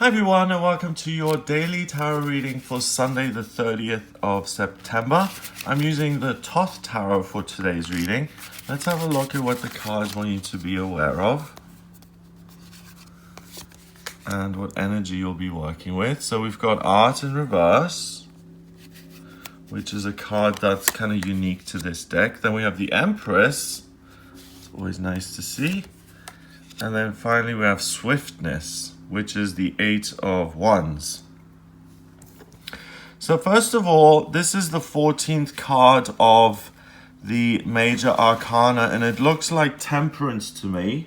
Hi everyone, and welcome to your daily tarot reading for Sunday the 30th of September. I'm using the Thoth Tarot for today's reading. Let's have a look at what the cards want you to be aware of and what energy you'll be working with. So we've got Art in Reverse, which is a card that's kind of unique to this deck. Then we have the Empress. It's always nice to see. And then finally we have Swiftness, which is the Eight of Wands. So first of all, this is the 14th card of the Major Arcana, and it looks like Temperance to me.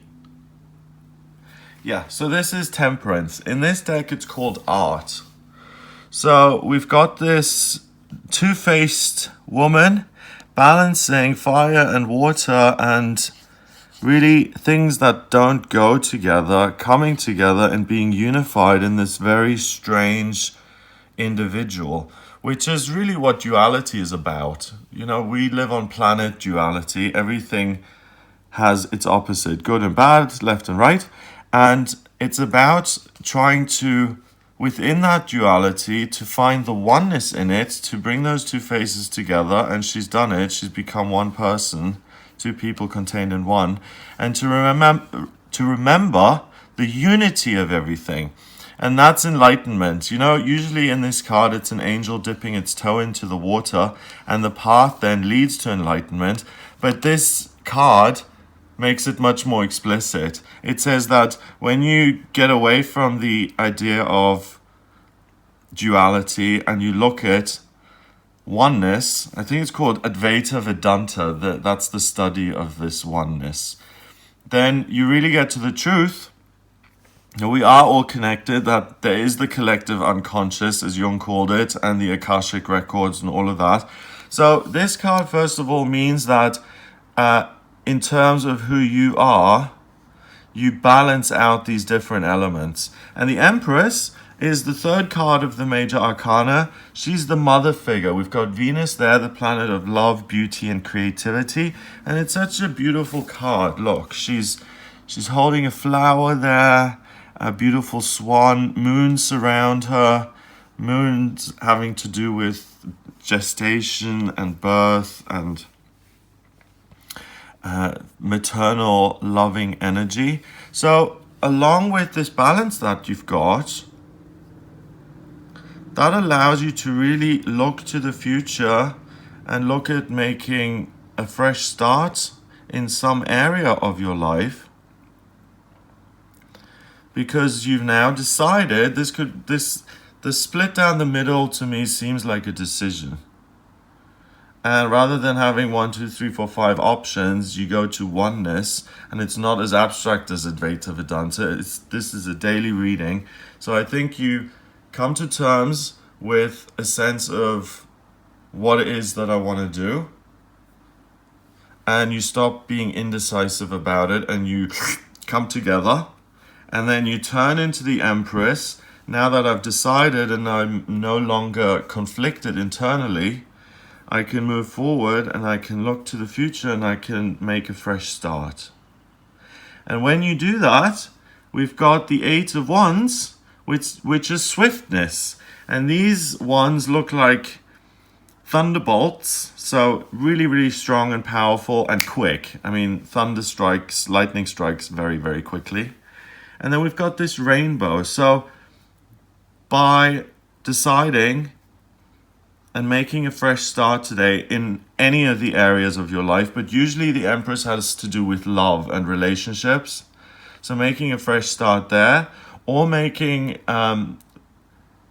Yeah, so this is Temperance. In this deck, it's called Art. So we've got this two-faced woman balancing fire and water and really things that don't go together, coming together and being unified in this very strange individual, which is really what duality is about. You know, we live on planet duality. Everything has its opposite, good and bad, left and right. And it's about trying to, within that duality, to find the oneness in it, to bring those two faces together. And she's done it. She's become one person, two people contained in one, and to remember the unity of everything. And that's enlightenment. You know, usually in this card, it's an angel dipping its toe into the water, and the path then leads to enlightenment. But this card makes it much more explicit. It says that when you get away from the idea of duality and you look at oneness, I think it's called Advaita Vedanta, that's the study of this oneness, then you really get to the truth that we are all connected, that there is the collective unconscious, as Jung called it, and the Akashic records and all of that. So this card, first of all, means that in terms of who you are, you balance out these different elements. And the Empress is the third card of the Major Arcana. She's the mother figure. We've got Venus there, the planet of love, beauty, and creativity. And it's such a beautiful card. Look, she's holding a flower there, a beautiful swan, moons surround her. Moons having to do with gestation and birth and maternal loving energy. So along with this balance that you've got, that allows you to really look to the future and look at making a fresh start in some area of your life, because you've now decided the split down the middle to me seems like a decision. And rather than having 1, 2, 3, 4, 5 options, you go to oneness, and it's not as abstract as Advaita Vedanta. This is a daily reading. So I think you come to terms with a sense of what it is that I want to do, and you stop being indecisive about it, and you come together, and then you turn into the Empress. Now that I've decided and I'm no longer conflicted internally, I can move forward and I can look to the future and I can make a fresh start. And when you do that, we've got the Eight of Wands, which is swiftness. And these wands look like thunderbolts, so really, really strong and powerful and quick. I mean, thunder strikes, lightning strikes very, very quickly. And then we've got this rainbow. So by deciding and making a fresh start today in any of the areas of your life, but usually the Empress has to do with love and relationships. So making a fresh start there, or making,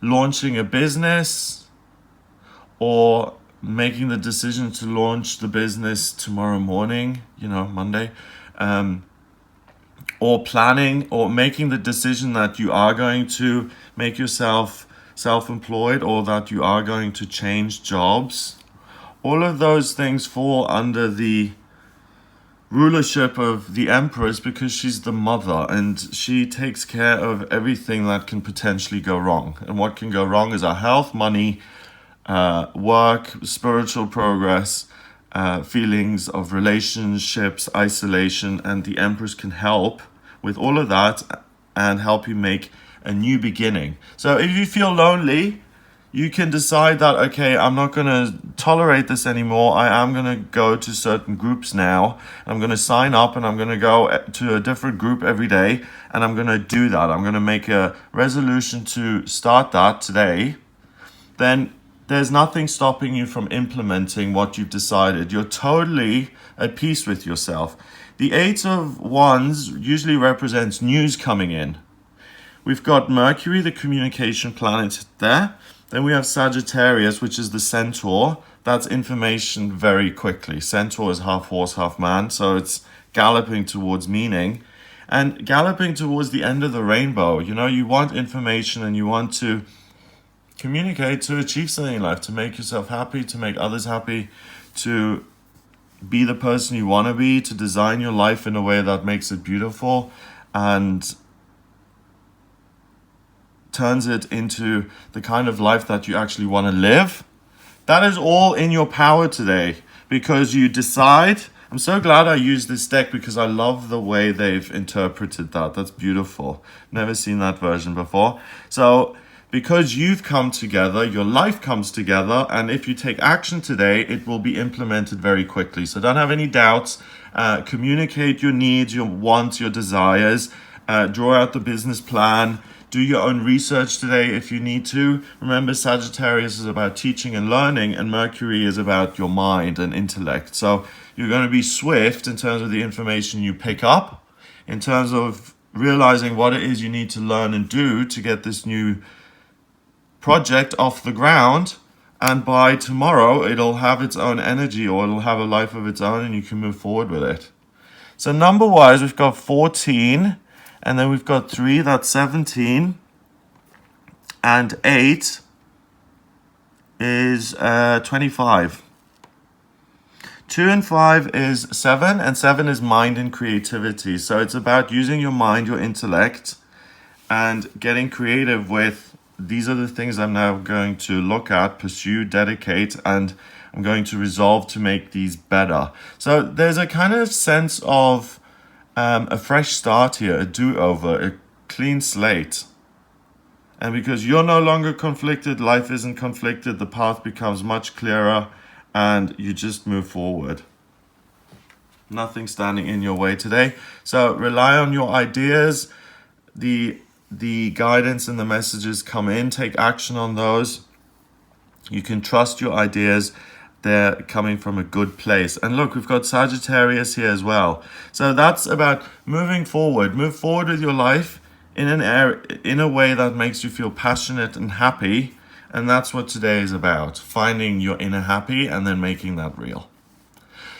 launching a business, or making the decision to launch the business tomorrow morning, Monday, or planning, or making the decision that you are going to make yourself self-employed, or that you are going to change jobs. All of those things fall under the rulership of the Empress, because she's the mother and she takes care of everything that can potentially go wrong. And what can go wrong is our health, money, work, spiritual progress, feelings of relationships, isolation, and the Empress can help with all of that and help you make a new beginning. So if you feel lonely, you can decide that, okay, I'm not going to tolerate this anymore. I am going to go to certain groups now. I'm going to sign up and I'm going to go to a different group every day. And I'm going to do that. I'm going to make a resolution to start that today. Then there's nothing stopping you from implementing what you've decided. You're totally at peace with yourself. The Eight of Wands usually represents news coming in. We've got Mercury, the communication planet there. Then we have Sagittarius, which is the centaur. That's information very quickly. Centaur is half horse, half man, so it's galloping towards meaning. And galloping towards the end of the rainbow. You know, you want information and you want to communicate to achieve something in life, to make yourself happy, to make others happy, to be the person you want to be, to design your life in a way that makes it beautiful and turns it into the kind of life that you actually want to live. That is all in your power today because you decide. I'm so glad I used this deck because I love the way they've interpreted that. That's beautiful. Never seen that version before. So because you've come together, your life comes together, and if you take action today, it will be implemented very quickly. So don't have any doubts. Communicate your needs, your wants, your desires. Draw out the business plan. Do your own research today if you need to. Remember, Sagittarius is about teaching and learning, and Mercury is about your mind and intellect. So you're going to be swift in terms of the information you pick up, in terms of realizing what it is you need to learn and do to get this new project off the ground. And by tomorrow, it'll have its own energy, or it'll have a life of its own, and you can move forward with it. So number-wise, we've got 14. And then we've got 3, that's 17. And 8 is 25. 2 and 5 is 7, and 7 is mind and creativity. So it's about using your mind, your intellect, and getting creative with, these are the things I'm now going to look at, pursue, dedicate, and I'm going to resolve to make these better. So there's a kind of sense of a fresh start here, a do-over, a clean slate. And because you're no longer conflicted, life isn't conflicted, the path becomes much clearer and you just move forward. Nothing standing in your way today. So rely on your ideas. The guidance and the messages come in. Take action on those. You can trust your ideas. They're coming from a good place. And look, we've got Sagittarius here as well. So that's about moving forward. Move forward with your life in a way that makes you feel passionate and happy. And that's what today is about. Finding your inner happy and then making that real.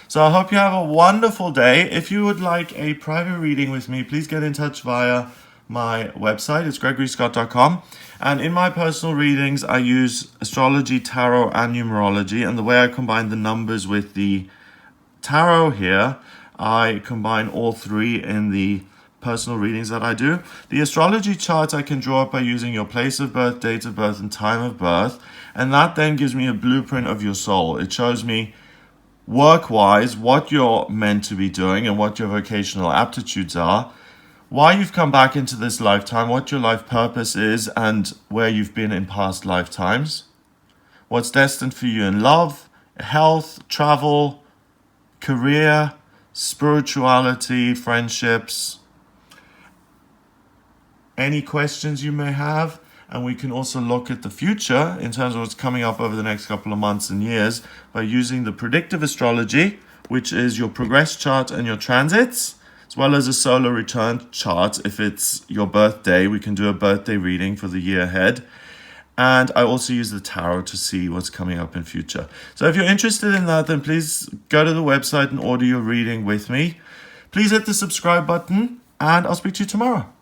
So I hope you have a wonderful day. If you would like a private reading with me, please get in touch via my website. It's gregoryscott.com. And in my personal readings, I use astrology, tarot, and numerology. And the way I combine the numbers with the tarot here, I combine all three in the personal readings that I do. The astrology charts I can draw up by using your place of birth, date of birth, and time of birth. And that then gives me a blueprint of your soul. It shows me work-wise what you're meant to be doing and what your vocational aptitudes are, why you've come back into this lifetime, what your life purpose is, and where you've been in past lifetimes, what's destined for you in love, health, travel, career, spirituality, friendships, any questions you may have. And we can also look at the future in terms of what's coming up over the next couple of months and years by using the predictive astrology, which is your progress chart and your transits, as well as a solar return chart. If it's your birthday, we can do a birthday reading for the year ahead. And I also use the tarot to see what's coming up in future. So if you're interested in that, then please go to the website and order your reading with me. Please hit the subscribe button, and I'll speak to you tomorrow.